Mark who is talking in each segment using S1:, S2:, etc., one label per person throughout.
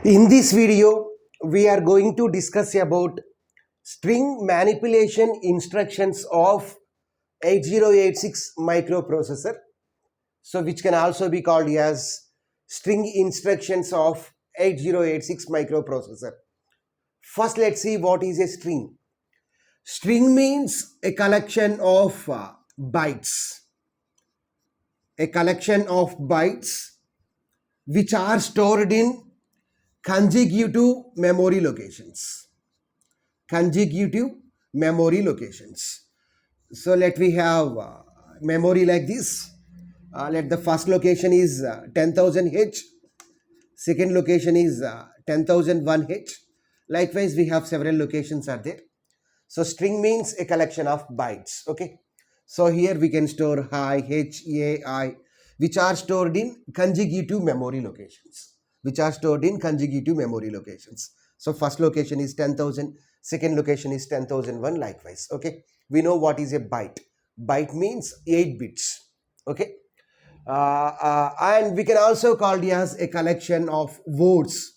S1: In this video, we are going to discuss about string manipulation instructions of 8086 microprocessor. So, which can also be called as string instructions of 8086 microprocessor. First, let's see what is a string. String means a collection of bytes. A collection of bytes which are stored in consecutive memory locations. Consecutive memory locations. So let we have memory like this. Let the first location is 10,000 H. Second location is 10,001 H. Likewise, we have several locations are there. So string means a collection of bytes. Okay. So here we can store I, H, A, I, which are stored in consecutive memory locations. So first location is 10,000, second location is 10,001 likewise. Okay. We know what is a byte. Byte means 8 bits. Okay. And we can also call it as a collection of words.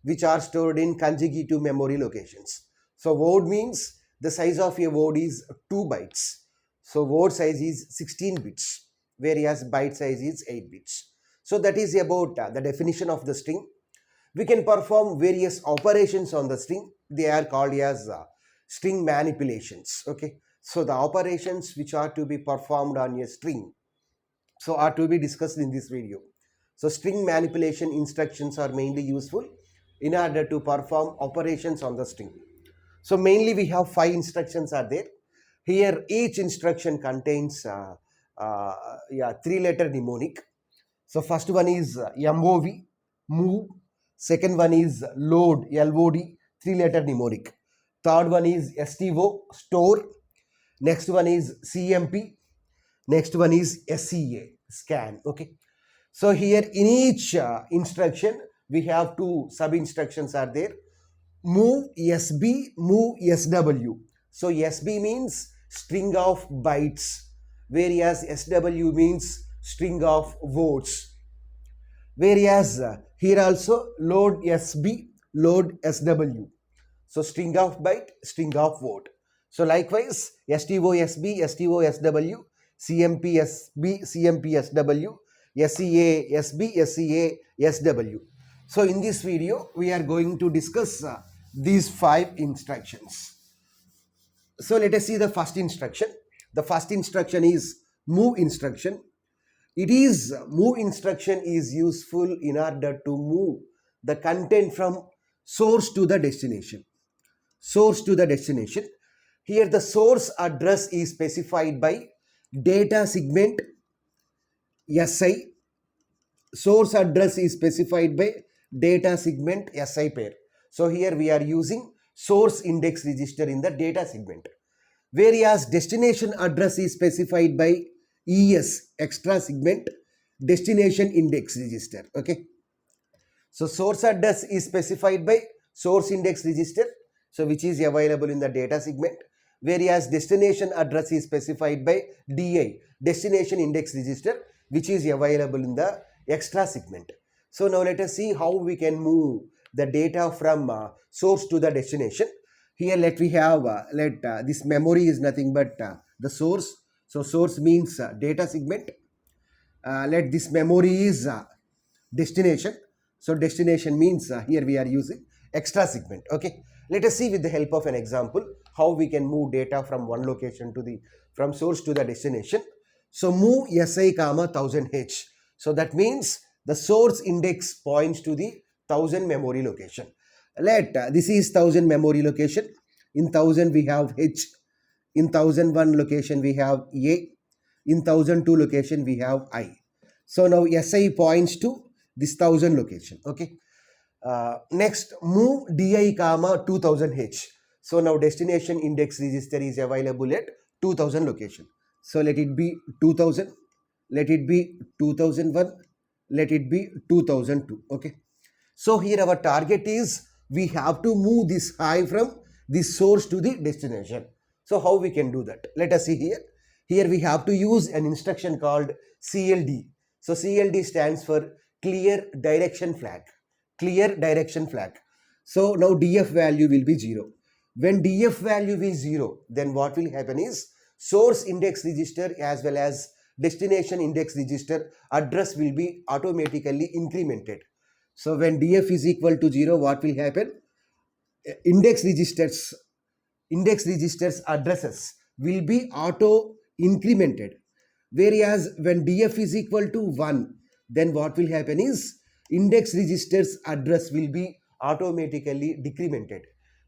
S1: Which are stored in consecutive memory locations. So word means the size of a word is 2 bytes. So word size is 16 bits, whereas byte size is 8 bits. So that is about the definition of the string. We can perform various operations on the string. They are called as string manipulations. Okay. So the operations which are to be performed on a string are to be discussed in this video. So string manipulation instructions are mainly useful in order to perform operations on the string. So mainly we have 5 instructions are there. Here each instruction contains 3-letter mnemonic. So first one is MOV, move. Second one is load, LOD, 3-letter mnemonic. Third one is STO, store. Next one is CMP. Next one is SCA, scan. Okay. So here in each instruction, we have 2 sub-instructions are there. Move SB, move SW. So SB means string of bytes, whereas SW means string of words. Whereas here also load SB, load SW. So string of byte, string of word. So likewise STO SB, STO SW, CMP SB, CMP SW, SCA SB, SCA SW. So in this video we are going to discuss these 5 instructions. So let us see the first instruction. The first instruction is move instruction. Move instruction is useful in order to move the content from source to the destination. Here the source address is specified by data segment SI. Source address is specified by data segment SI pair. So here we are using source index register in the data segment. Whereas destination address is specified by ES, extra segment destination index register. Okay. So source address is specified by source index register, so which is available in the data segment, whereas destination address is specified by DI, destination index register, which is available in the extra segment. So now let us see how we can move the data from source to the destination. Here let we have this memory is nothing but the source. So source means data segment. Let this memory is destination. So destination means here we are using extra segment. Okay. Let us see with the help of an example how we can move data from one location to from source to the destination. So move SI comma 1000H. So that means the source index points to the 1000 memory location. This is 1000 memory location. In 1000 we have H. In 1001 location we have A. In 1002 location we have I. So now SI points to this 1000 location. Okay. Next, move DI comma 2000H. So now destination index register is available at 2000 location. So let it be 2000. Let it be 2001. Let it be 2002. Okay. So here our target is we have to move this I from this source to the destination. So how we can do that? Let us see here. Here we have to use an instruction called CLD. So CLD stands for clear direction flag. Clear direction flag. So now df value will be 0. When df value is 0, then what will happen is source index register as well as destination index register address will be automatically incremented. So when df is equal to 0, what will happen? Index registers addresses will be auto incremented, whereas when df is equal to 1, then what will happen is index registers address will be automatically decremented.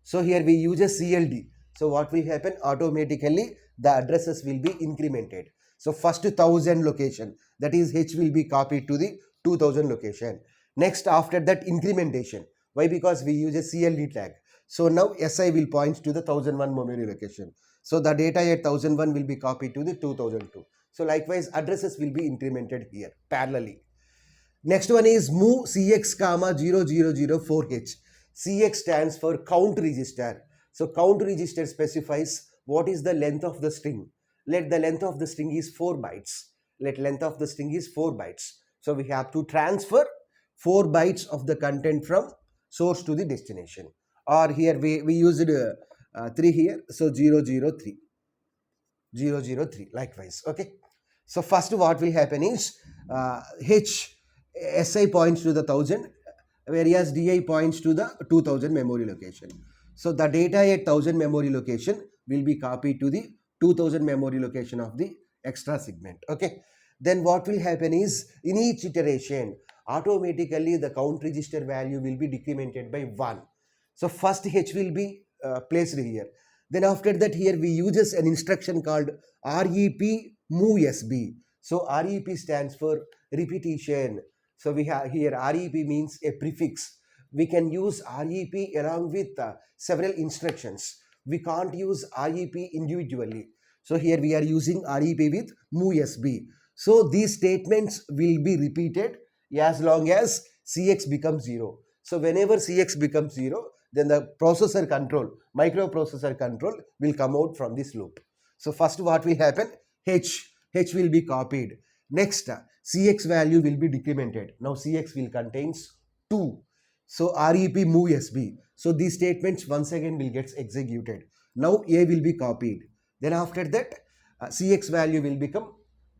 S1: So here we use a cld, so what will happen? Automatically the addresses will be incremented. So first 1000 location, that is h, will be copied to the 2000 location. Next, after that, incrementation. Why? Because we use a cld tag. So now si will point to the 1001 memory location. So the data at 1001 will be copied to the 2002. So likewise addresses will be incremented here parallelly. Next one is move cx comma 0004h. Cx stands for count register. So count register specifies what is the length of the string. Let the length of the string is 4 bytes. Let length of the string is 4 bytes. So we have to transfer 4 bytes of the content from source to the destination. Or here we used 3 here. So 003. 003 likewise. Okay. So first what will happen is si points to the 1000, whereas di points to the 2000 memory location. So the data at 1000 memory location will be copied to the 2000 memory location of the extra segment. Okay. Then what will happen is in each iteration automatically the count register value will be decremented by 1. So first h will be placed here. Then after that here we uses an instruction called rep move sb. So rep stands for repetition. So we have here rep means a prefix. We can use rep along with several instructions. We can't use rep individually. So here we are using rep with move sb. So these statements will be repeated as long as cx becomes 0. So whenever cx becomes 0, then the processor control, microprocessor control will come out from this loop. So first what will happen? H will be copied. Next, cx value will be decremented. Now cx will contains 2. So rep move sb. So these statements once again will get executed. Now a will be copied. Then after that, cx value will become,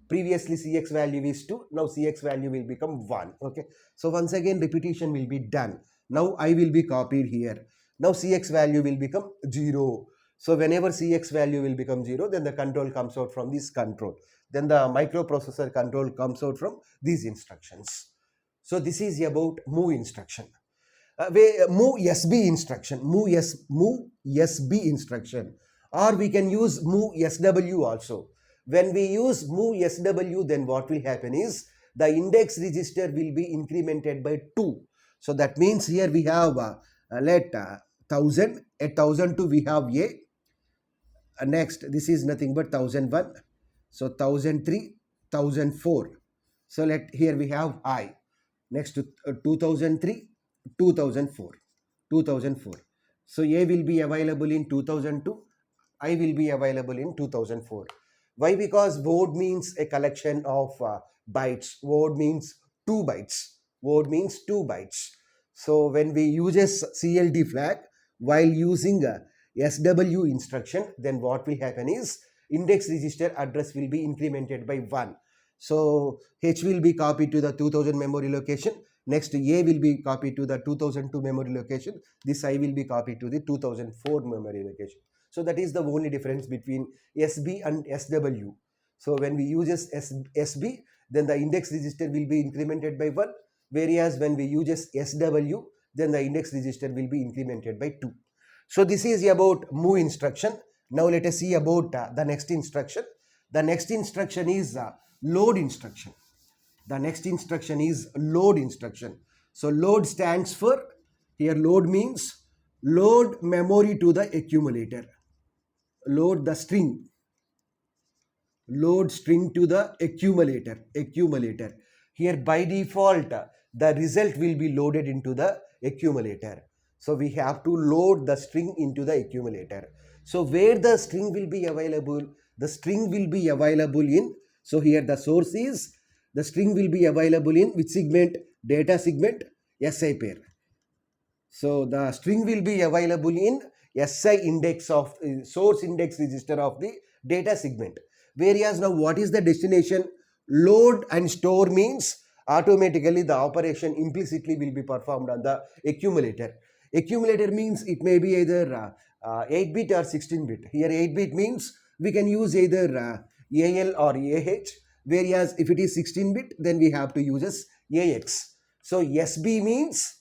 S1: previously cx value is 2, now cx value will become 1. Okay. So once again repetition will be done. Now I will be copied here. Now cx value will become 0. So whenever cx value will become 0, then the control comes out from this control. Then the microprocessor control comes out from these instructions. So this is about move instruction. Move sb instruction, move sb instruction, or we can use move sw also. When we use move sw, then what will happen is the index register will be incremented by 2. So that means here we have let 1000, at 1002 we have a. Next, this is nothing but 1001. So 1003, 1004. So here we have I. Next 2003, 2004, 2004. So a will be available in 2002. I will be available in 2004. Why? Because word means a collection of bytes. Word means 2 bytes. Word means 2 bytes. So when we use CLD flag while using a SW instruction, then what will happen is index register address will be incremented by 1. So H will be copied to the 2000 memory location. Next A will be copied to the 2002 memory location. This I will be copied to the 2004 memory location. So that is the only difference between SB and SW. So when we use SB, then the index register will be incremented by 1. Whereas when we use SW, then the index register will be incremented by 2. So this is about move instruction. Now let us see about the next instruction. The next instruction is load instruction. The next instruction is load instruction. So load stands for, here load means load memory to the accumulator. Load the string. Load string to the accumulator. Here by default, the result will be loaded into the accumulator. So we have to load the string into the accumulator. So where the string will be available? The string will be available in, so here the source is, the string will be available in which segment? data segment, SI pair. So the string will be available in SI index of source index register of the data segment. Whereas now what is the destination? Load and store means automatically the operation implicitly will be performed on the accumulator. Accumulator means it may be either 8-bit or 16-bit. Here 8-bit means we can use either AL or AH. Whereas if it is 16-bit, then we have to use as AX. So SB means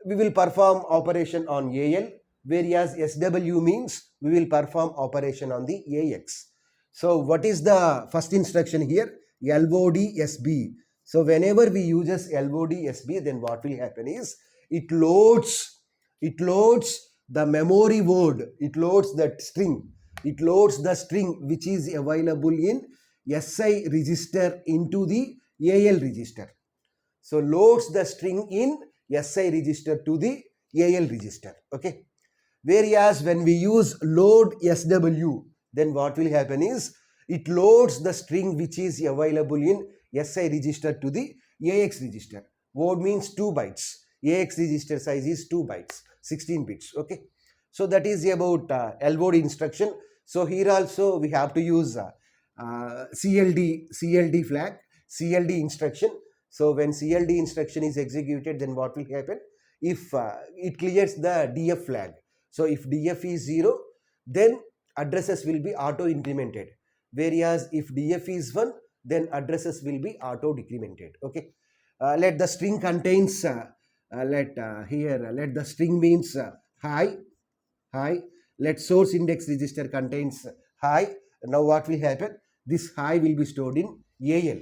S1: we will perform operation on AL, whereas SW means we will perform operation on the AX. So what is the first instruction here? LODSB. So whenever we uses LODSB, then what will happen is it loads the memory word, it loads that string, it loads the string which is available in SI register into the AL register. So loads the string in SI register to the AL register. Okay. Whereas when we use load SW, then what will happen is it loads the string which is available in SI register to the AX register. Word means 2 bytes. AX register size is 2 bytes, 16 bits. Okay. So that is about LOD instruction. So here also we have to use CLD flag, CLD instruction. So when CLD instruction is executed, then what will happen? If it clears the DF flag. So if DF is 0, then addresses will be auto incremented. Whereas if DF is 1, then addresses will be auto decremented. Okay. Let the string contains let the string means high. Let source index register contains high. Now what will happen? This high will be stored in AL.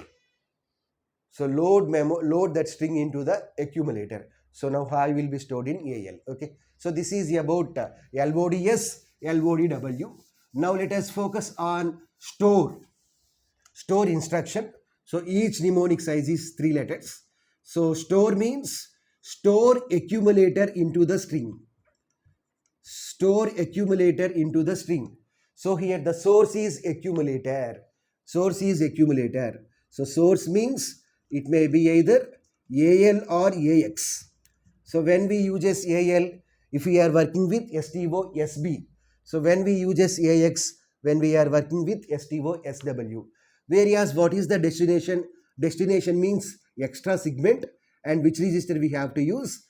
S1: So load that string into the accumulator. So now high will be stored in AL. Okay. So this is about LODS, LODW. Now let us focus on store instruction. So each mnemonic size is 3 letters. So store means store accumulator into the string. Store accumulator into the string. So here the source is accumulator. Source is accumulator. So source means it may be either AL or AX. So when we uses AL, if we are working with STO SB. So when we uses AX, when we are working with STO SW. Whereas what is the destination? Destination means extra segment, and which register we have to use?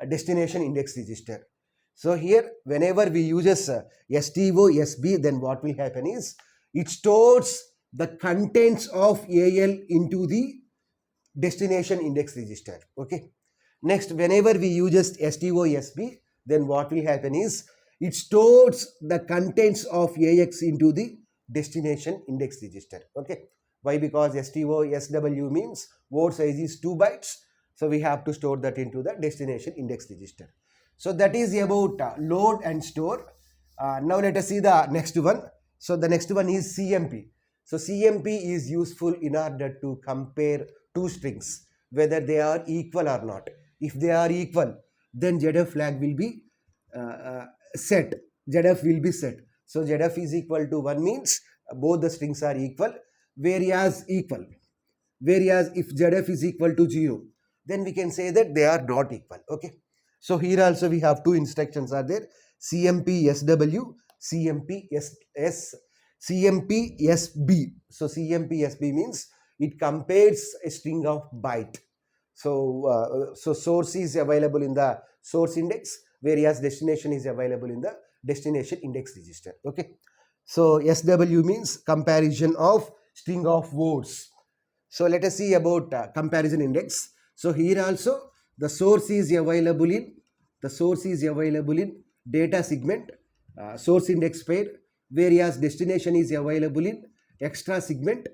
S1: Destination index register. So here whenever we uses STO SB, then what will happen is it stores the contents of AL into the destination index register. Okay. Next, whenever we uses STO SB, then what will happen is it stores the contents of AX into the destination index register. Okay. Why? Because STO SW means word size is 2 bytes. So we have to store that into the destination index register. So that is about load and store. Now let us see the next one. So the next one is CMP. So CMP is useful in order to compare two strings, whether they are equal or not. If they are equal, then ZF flag will be set. ZF will be set. So ZF is equal to 1 means both the strings are equal, whereas if ZF is equal to 0, then we can say that they are not equal. Okay. So here also we have two instructions are there. CMP SW, CMP CMP SB. So CMP SB means it compares a string of byte. So source is available in the source index, whereas destination is available in the destination index register. Okay. So SW means comparison of string of words. So let us see about comparison index. So here also the source is available in data segment, source index pair, whereas destination is available in extra segment,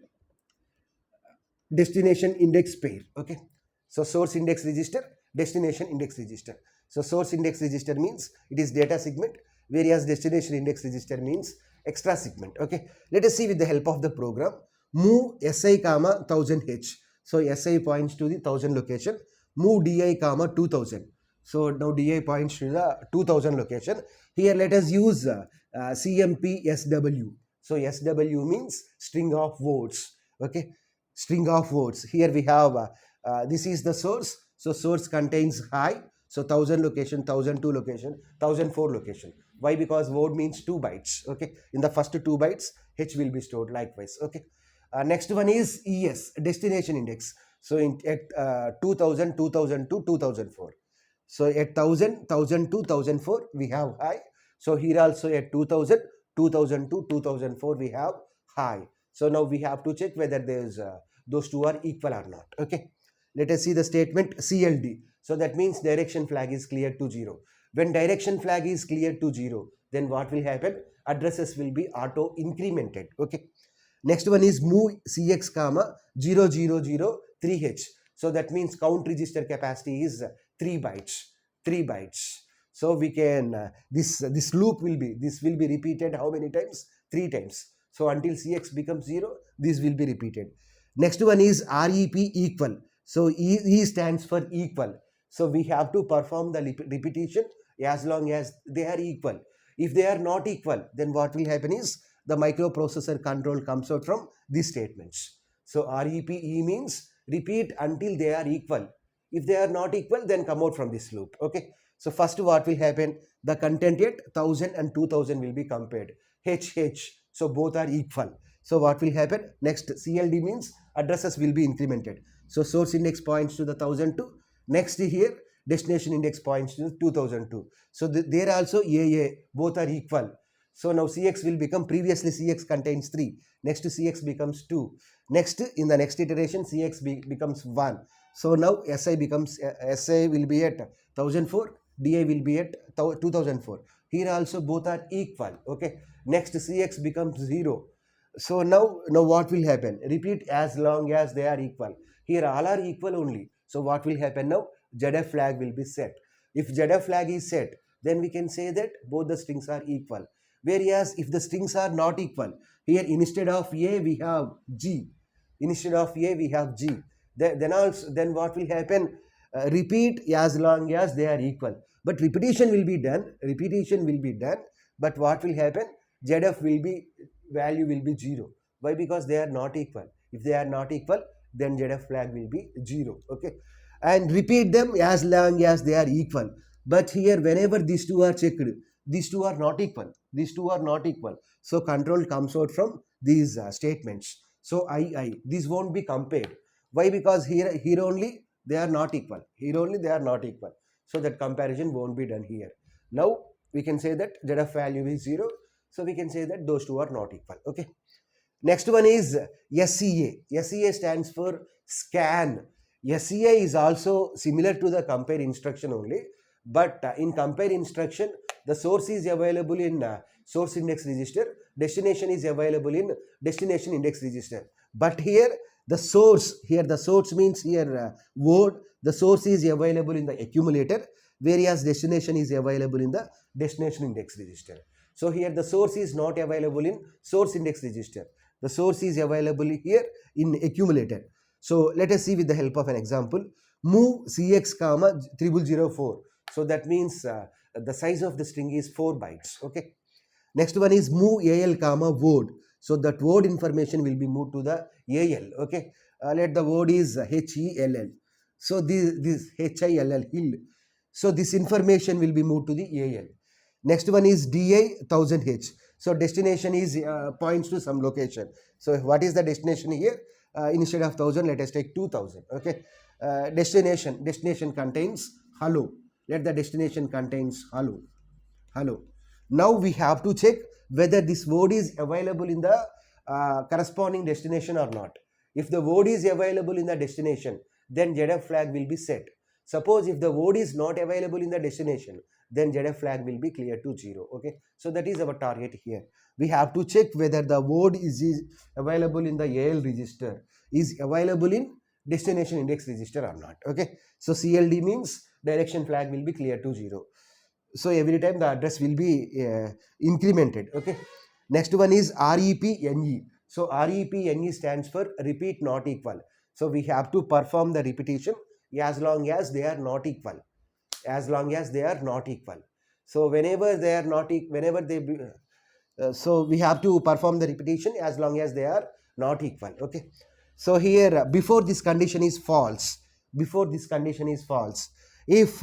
S1: destination index pair. Okay. So source index register, destination index register. So source index register means it is data segment, whereas destination index register means extra segment. Okay. Let us see with the help of the program. Move SI comma 1000H. So SI points to the 1000 location. Move DI comma 2000. So now DI points to the 2000 location. Here let us use CMP SW. So SW means string of words. Okay. String of words. Here we have this is the source. So source contains high. So 1000 location, 1002 location, 1004 location. Why? Because word means 2 bytes. Okay. In the first 2 bytes, H will be stored likewise. Okay. Next one is ES, destination index. So at 2000, 2002, 2004. So at 1000, 1002, 1004 we have high. So here also at 2000, 2002, 2004 we have high. So now we have to check whether there's those two are equal or not. Okay. Let us see the statement CLD. So that means direction flag is cleared to 0. When direction flag is cleared to 0, then what will happen? Addresses will be auto incremented. Okay. Next one is move CX comma 0003H. So that means count register capacity is 3 bytes. 3 bytes. So we can this loop will be repeated how many times? 3 times. So until CX becomes 0, this will be repeated. Next one is REP equal. So E stands for equal. So we have to perform the repetition as long as they are equal. If they are not equal, then what will happen is the microprocessor control comes out from these statements. So REPE means repeat until they are equal. If they are not equal, then come out from this loop. Okay. So first what will happen? The content at 1000 and 2000 will be compared. H. So both are equal. So what will happen? Next CLD means addresses will be incremented. So source index points to the 1002. Next here destination index points to 2002. So there also AA both are equal. So now CX will become, previously CX contains 3. Next CX becomes 2. Next in the next iteration CX becomes 1. So now SI becomes SI will be at 1004. DI will be at 2004. Here also both are equal. Okay. Next CX becomes 0. So now what will happen? Repeat as long as they are equal. Here all are equal only. So what will happen now? ZF flag will be set. If ZF flag is set, then we can say that both the strings are equal. Whereas if the strings are not equal, here instead of A we have G. Instead of A we have G. Then what will happen? Repeat as long as they are equal. But repetition will be done. But what will happen? ZF will be, value will be 0. Why? Because they are not equal. If they are not equal, then ZF flag will be 0. Okay. And repeat them as long as they are equal. But here whenever these two are checked, these two are not equal. So control comes out from these statements. So these won't be compared. Why? Because here only they are not equal. So that comparison won't be done here. Now we can say that ZF value is 0. So we can say that those two are not equal. Okay. Next one is SCA. SCA stands for scan. SCA is also similar to the compare instruction only, but in compare instruction, the source is available in source index register, destination is available in destination index register. But here the source means here word, the source is available in the accumulator, whereas destination is available in the destination index register. So here the source is not available in source index register. The source is available here in accumulator. So let us see with the help of an example. Move CX comma 0004. So that means the size of the string is 4 bytes. Okay. Next one is move AL comma word. So that word information will be moved to the AL. Okay. Let the word is HELL. So this HILL hill. So this information will be moved to the AL. Next one is DA 1000H. So destination is points to some location. So what is the destination here? Instead of 1000, let us take 2000. Okay. Destination contains hello. Let the destination contains hello. Now we have to check whether this word is available in the corresponding destination or not. If the word is available in the destination, then ZF flag will be set. Suppose if the word is not available in the destination, then ZF flag will be cleared to 0. Okay. So that is our target here. We have to check whether the word is available in the AL register, is available in destination index register or not. Okay. So CLD means direction flag will be cleared to 0. So every time the address will be incremented. Okay. Next one is REPNE. So REPNE stands for repeat not equal. So we have to perform the repetition as long as they are not equal. So whenever they are not so we have to perform the repetition as long as they are not equal. Okay. So here before this condition is false, before this condition is false. If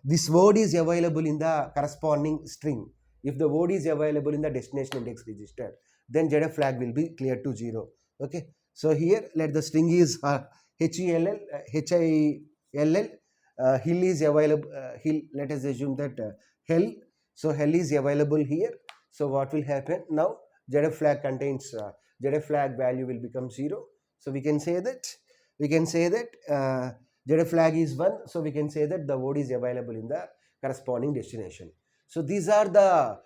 S1: this word is available in the corresponding string, if the word is available in the destination index register, then ZF flag will be cleared to 0. Okay. So here let the string is HILL, HILL, hill is available, hill, let us assume that hell, so hell is available here. So what will happen now? ZF flag contains ZF flag value will become 0. So we can say that ZF flag is 1. So we can say that the word is available in the corresponding destination. So these are the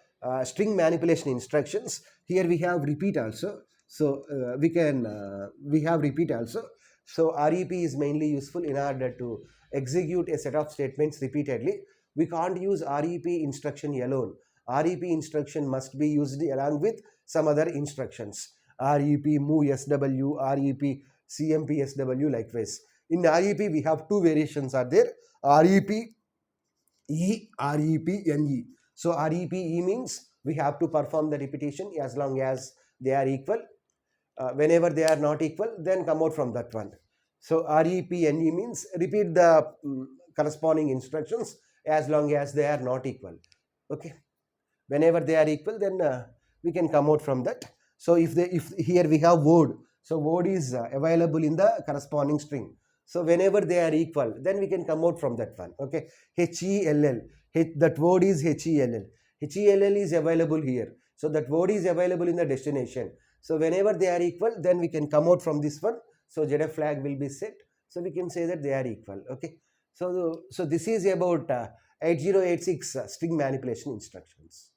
S1: string manipulation instructions. Here we have repeat also. So we have repeat also. So REP is mainly useful in order to execute a set of statements repeatedly. We can't use REP instruction alone. REP instruction must be used along with some other instructions. REP move SW, REP CMP SW, likewise. In REP we have two variations are there: REP E, REP NE. So REP E means we have to perform the repetition as long as they are equal. Whenever they are not equal, then come out from that one. So REP NE means repeat the corresponding instructions as long as they are not equal. Okay. Whenever they are equal, then we can come out from that. So if here we have word, so word is available in the corresponding string. So whenever they are equal, then we can come out from that one. Okay. HELL, that word is HELL. HELL is available here. So that word is available in the destination. So whenever they are equal, then we can come out from this one. So ZF flag will be set. So we can say that they are equal. Okay. So this is about 8086 string manipulation instructions.